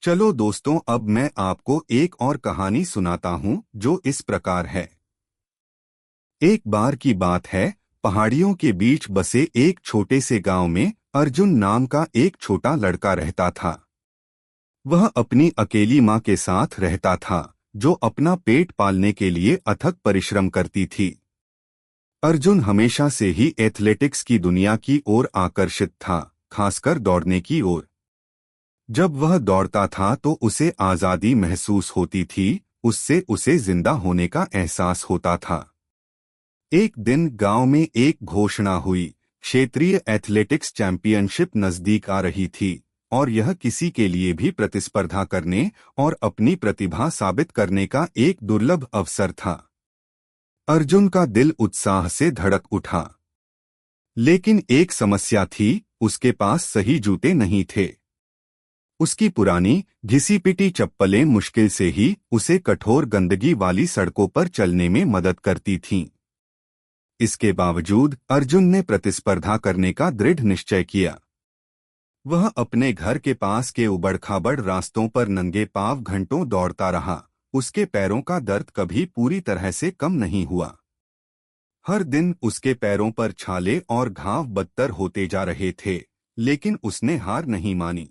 चलो दोस्तों, अब मैं आपको एक और कहानी सुनाता हूँ जो इस प्रकार है। एक बार की बात है, पहाड़ियों के बीच बसे एक छोटे से गांव में अर्जुन नाम का एक छोटा लड़का रहता था। वह अपनी अकेली माँ के साथ रहता था, जो अपना पेट पालने के लिए अथक परिश्रम करती थी। अर्जुन हमेशा से ही एथलेटिक्स की दुनिया की ओर आकर्षित था, खासकर दौड़ने की ओर। जब वह दौड़ता था तो उसे आज़ादी महसूस होती थी, उससे उसे जिंदा होने का एहसास होता था। एक दिन गांव में एक घोषणा हुई। क्षेत्रीय एथलेटिक्स चैंपियनशिप नजदीक आ रही थी और यह किसी के लिए भी प्रतिस्पर्धा करने और अपनी प्रतिभा साबित करने का एक दुर्लभ अवसर था। अर्जुन का दिल उत्साह से धड़क उठा। लेकिन एक समस्या थी, उसके पास सही जूते नहीं थे। उसकी पुरानी घिसी पिटी चप्पलें मुश्किल से ही उसे कठोर गंदगी वाली सड़कों पर चलने में मदद करती थीं। इसके बावजूद अर्जुन ने प्रतिस्पर्धा करने का दृढ़ निश्चय किया। वह अपने घर के पास के उबड़-खाबड़ रास्तों पर नंगे पांव घंटों दौड़ता रहा। उसके पैरों का दर्द कभी पूरी तरह से कम नहीं हुआ। हर दिन उसके पैरों पर छाले और घाव बदतर होते जा रहे थे, लेकिन उसने हार नहीं मानी।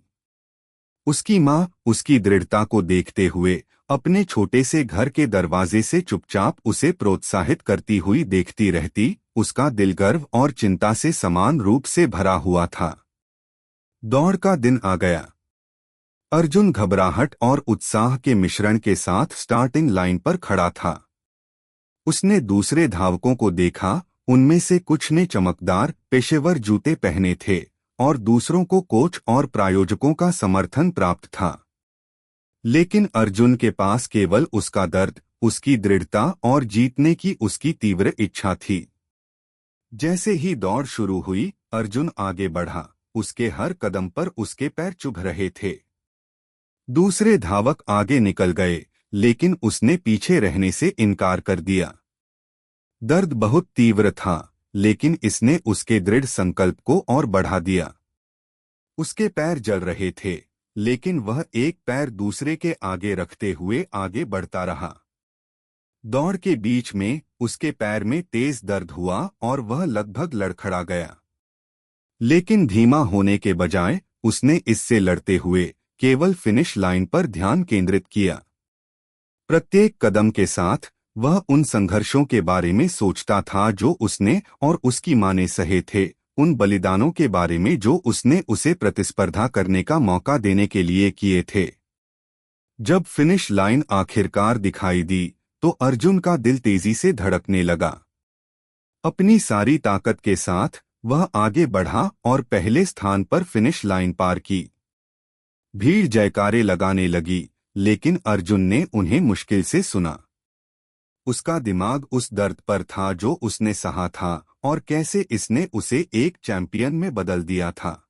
उसकी माँ उसकी दृढ़ता को देखते हुए अपने छोटे से घर के दरवाजे से चुपचाप उसे प्रोत्साहित करती हुई देखती रहती। उसका दिल गर्व और चिंता से समान रूप से भरा हुआ था। दौड़ का दिन आ गया। अर्जुन घबराहट और उत्साह के मिश्रण के साथ स्टार्टिंग लाइन पर खड़ा था। उसने दूसरे धावकों को देखा, उनमें से कुछ ने चमकदार पेशेवर जूते पहने थे और दूसरों को कोच और प्रायोजकों का समर्थन प्राप्त था। लेकिन अर्जुन के पास केवल उसका दर्द, उसकी दृढ़ता और जीतने की उसकी तीव्र इच्छा थी। जैसे ही दौड़ शुरू हुई, अर्जुन आगे बढ़ा। उसके हर कदम पर उसके पैर चुभ रहे थे। दूसरे धावक आगे निकल गए, लेकिन उसने पीछे रहने से इनकार कर दिया। दर्द बहुत तीव्र था, लेकिन इसने उसके दृढ़ संकल्प को और बढ़ा दिया। उसके पैर जल रहे थे, लेकिन वह एक पैर दूसरे के आगे रखते हुए आगे बढ़ता रहा। दौड़ के बीच में उसके पैर में तेज दर्द हुआ और वह लगभग लड़खड़ा गया। लेकिन धीमा होने के बजाय उसने इससे लड़ते हुए केवल फिनिश लाइन पर ध्यान केंद्रित किया। प्रत्येक कदम के साथ वह उन संघर्षों के बारे में सोचता था जो उसने और उसकी माँ ने सहे थे, उन बलिदानों के बारे में जो उसने उसे प्रतिस्पर्धा करने का मौका देने के लिए किए थे। जब फिनिश लाइन आखिरकार दिखाई दी, तो अर्जुन का दिल तेजी से धड़कने लगा। अपनी सारी ताकत के साथ वह आगे बढ़ा और पहले स्थान पर फिनिश लाइन पार की। भीड़ जयकारे लगाने लगी, लेकिन अर्जुन ने उन्हें मुश्किल से सुना। उसका दिमाग उस दर्द पर था जो उसने सहा था और कैसे इसने उसे एक चैंपियन में बदल दिया था।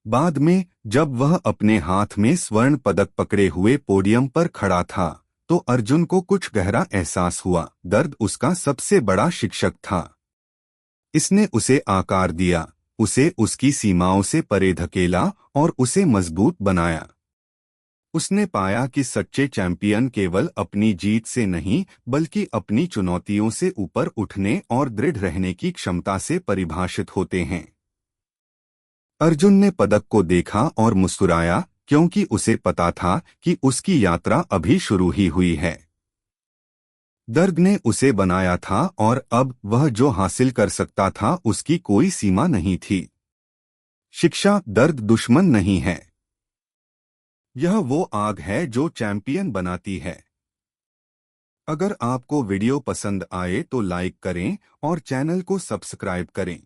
बाद में जब वह अपने हाथ में स्वर्ण पदक पकड़े हुए पोडियम पर खड़ा था, तो अर्जुन को कुछ गहरा एहसास हुआ। दर्द उसका सबसे बड़ा शिक्षक था। इसने उसे आकार दिया, उसे उसकी सीमाओं से परे धकेला और उसे मजबूत बनाया। उसने पाया कि सच्चे चैंपियन केवल अपनी जीत से नहीं, बल्कि अपनी चुनौतियों से ऊपर उठने और दृढ़ रहने की क्षमता से परिभाषित होते हैं। अर्जुन ने पदक को देखा और मुस्कुराया, क्योंकि उसे पता था कि उसकी यात्रा अभी शुरू ही हुई है। दर्द ने उसे बनाया था और अब वह जो हासिल कर सकता था उसकी कोई सीमा नहीं थी। शिक्षा, दर्द दुश्मन नहीं है। यह वो आग है जो चैंपियन बनाती है। अगर आपको वीडियो पसंद आए तो लाइक करें और चैनल को सब्सक्राइब करें।